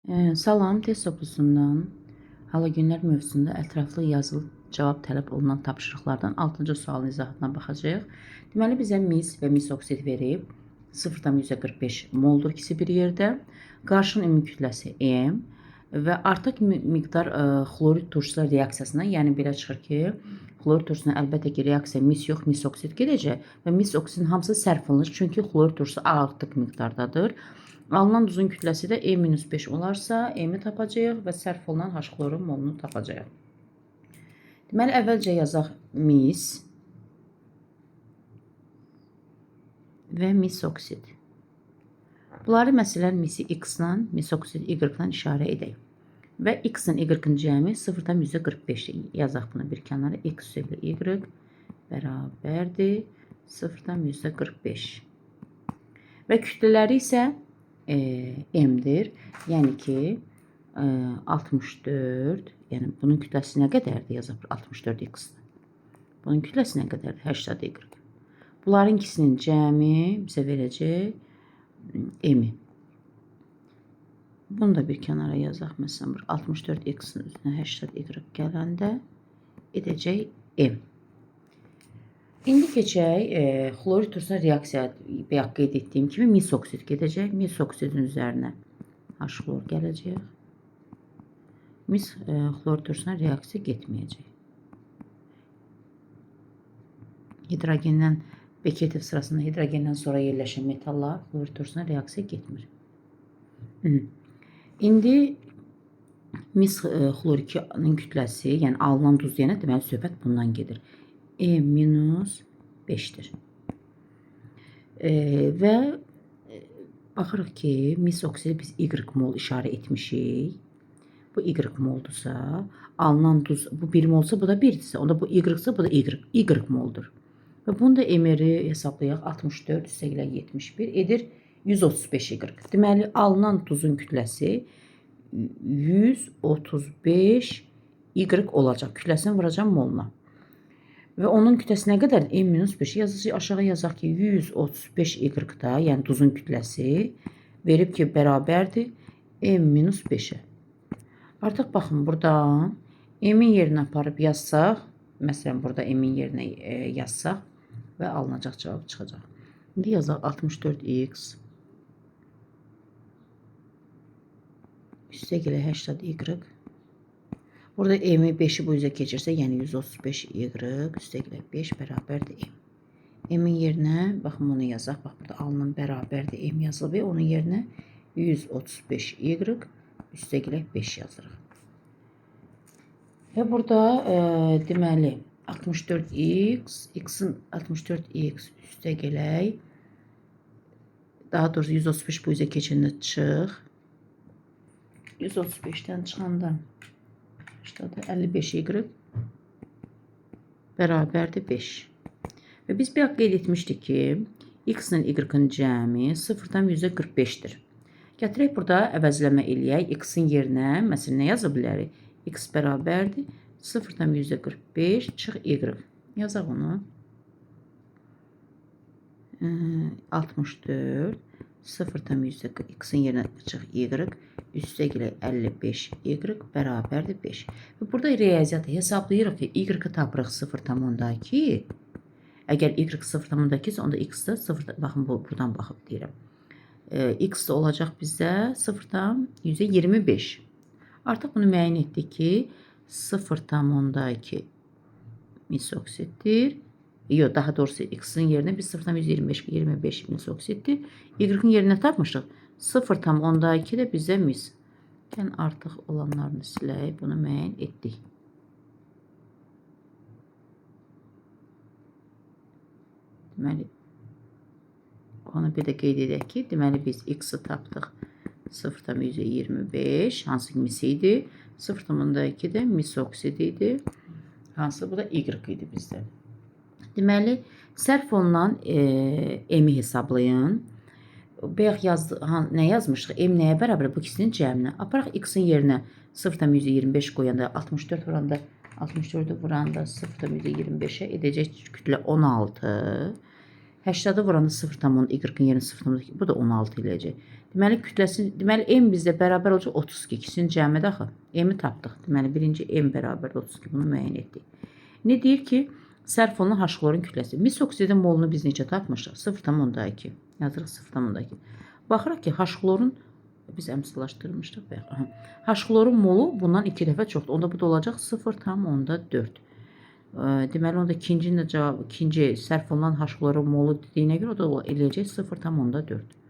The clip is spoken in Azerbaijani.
Salam, test toplusundan halogenlər mövzusunda ətraflı yazılı cavab tələb olunan tapşırıqlardan 6-cı sualın izahatına baxacağıq. Deməli, bizə mis və mis oksid verib 0,45 moldur ikisi bir yerdə. Qarşının ümumi kütləsi M və artıq miqdar xlorid turşusu reaksiyasına, yəni belə çıxır ki, xlorid turşusuna əlbəttə ki, reaksiya mis yox, mis oksid gedəcək və mis oksidin hamısı sərf olunur, çünki xlorid turşusu artıq miqdardadır. Alınan duzun kütləsi də E-5 olarsa, M-i tapacağıq və sərf olunan H-xlorun molunu tapacağıq. Deməli, əvvəlcə yazaq mis və mis oksid. Bunları məsələn misi X-la, mis oksid Y-la işarə edək. Və X-in Y-in cəmi 0,45 yazaq bunu bir kənara. X üzrə Y bərabərdir 0,45. Və kütlələri isə M-dir. Yəni ki, 64, yəni bunun kütləsi nə qədərdir? Yazaq 64X-dir. Bunun kütləsi nə qədərdir? 80Y. Bunların ikisinin cəmi bizə verəcək M-i. Bunu da bir kənara yazaq. Məsələn, 64X-in üzrə 80Y gələndə edəcək M. İndi keçək, xlorid turşusuna reaksiya bayaq qeyd etdiyim kimi mis oksid gedəcək. Mis oksidin üzərinə H-xlor gələcək. Mis xlorid turşusuna reaksiya getməyəcək. Hidrogendən Beketev sırasında hidrogendən sonra yerləşən metallar xlorid turşusuna reaksiya getmir. İndi mis xlor-2-nin kütləsi, yəni alınan duz deyənə deməli söhbət bundan gedir. E-5-dir. Və baxırıq ki, mis oksidi biz Y mol işarə etmişik. Bu Y moldursa, alınan duz bu 1 molsa, bu da 1-dirsə, onda bu Y-sə, bu da Y moldur. Və bunu da M-i hesablayaq. 64 üstəgələ 71 edir 135Y. Deməli, alınan duzun kütləsi 135Y olacaq. Kütləsini vuracam moluna. Və onun kütləsi nə qədər? M-5 yazıcı aşağı yazaq ki, 135Y-da, yəni duzun kütləsi verib ki, bərabərdir M-5-ə. Artıq baxın, burada M-in yerinə aparıb yazsaq, məsələn, burada M-in yerinə yazsaq və alınacaq cavab çıxacaq. İndi yazaq 64X üstəgələ 80Y. Burada M-i 5-i bu üzə keçirsə, yəni 135Y üstəgələ 5 bərabərdir M. M-in yerinə, baxın, bunu yazaq. Bax, burada alınan bərabərdir M yazılıb və onun yerinə 135Y üstəgələ 5 yazırıq. Və burada deməli 64X, X-in 64X üstəgələ, daha doğrusu 135 bu üzə keçəndə çıx. 135-dən çıxanda 55Y bərabərdir 5. Və biz bir qeyd etmişdik ki, X-in Y-in cəmi 0,45-dir. Gətirək burada əvəzləmə eləyək. X-in yerinə, məsələn, nə yaza bilərik? X bərabərdir 0,45 çıx Y. Yazaq onu. 64 X-in yerinə çıx Y üstəgələ 55Y bərabərdir 5. Və burada riyaziyyatı hesablayırıq ki, Y-i tapırıq 0,2. Əgər Y 0,2 isə, onda X də 0, baxın, buradan baxıb deyirəm. X də olacaq bizdə 0,25. Artıq bunu müəyyən etdik ki, 0,2 mis oksiddir. Yox, daha doğrusu X-in yerinə biz 0,25 mis oksiddir. Y-in yerinə tapmışıq. 0,2 də bizə mis. Yəni, artıq olanlarını silək, bunu müəyyən etdik. Deməli, onu bir də qeyd edək ki, deməli, biz X-i tapdıq 0,25, hansı ki mis idi. 0,2 də mis oksid idi. Hansı bu da Y idi bizdə. Deməli, sərf olunan M-i hesablayın. Bayaq nə yazmışdıq? M nəyə bərabər? Bu ikisinin cəminə. Aparaq X-in yerinə 0,25 qoyanda, 64 vuranda, 64-ü vuranda 0,25-ə edəcək kütlə 16. 80-i vuranda 0,10 y-ın yerinə 0,2 bu da 16 eləyəcək. Deməli kütləsi, deməli m bizdə bərabər olacaq 32. İkisinin cəmidir axı. M-i tapdıq. Deməli birinci m bərabər 32 bunu müəyyən etdik. İndi deyir ki, sərf olunan H-xlorun kütləsi. Mis oksidin molunu biz necə tapmışıq? 0,2. Yazırıq 0,2. Baxırıq ki, H-xlorun biz əmsallaşdırmışdıq. H-xlorun molu bundan 2 dəfə çoxdur. Onda bu da olacaq 0,4. Deməli onda ikincinin də cavabı, ikinci sərf olunan H-xlorun molu dediyinə görə o da eləyəcək 0,4.